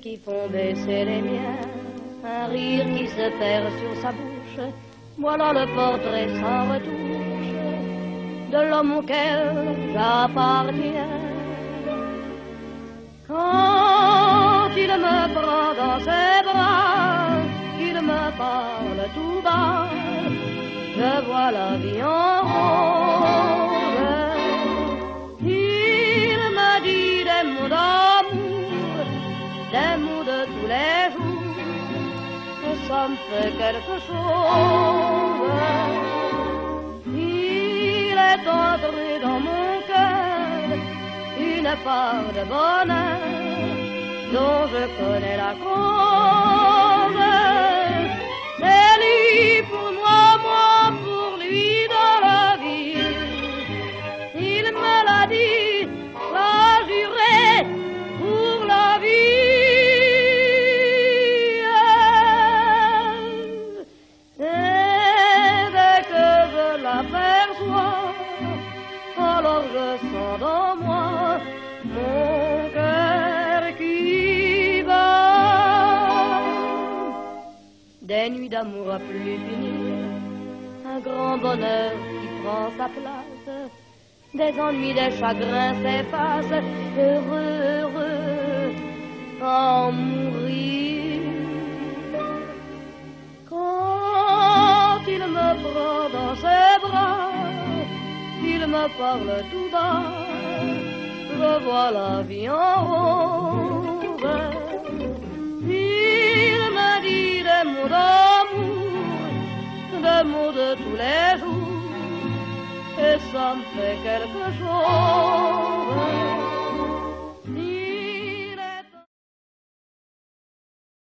qui font baisser les miens, un rire qui se perd sur sa bouche. Voilà le portrait sans retouche de l'homme auquel j'appartiens. Quand il me prend dans ses bras, qu'il me parle tout bas, je vois la vie en rose. Il me dit des mots d'amour, des mots de tous les jours, que ça me fait quelque chose. Il est entré dans mon cœur une part de bonheur dont je connais la cause. C'est lui pour moi, moi pour lui dans la vie. Il me l'a dit, l'a juré pour la vie. Et dès que je l'aperçois, alors je sens dans moi mon cœur qui bat. Des nuits d'amour à plus finir, un grand bonheur qui prend sa place, des ennuis, des chagrins s'effacent, heureux, heureux, en mourir. Quand il me prend dans ses bras, il me parle tout bas, je vois la vie en rose. Il me dit des mots d'amour, des mots de tous les jours, et ça me fait quelque chose.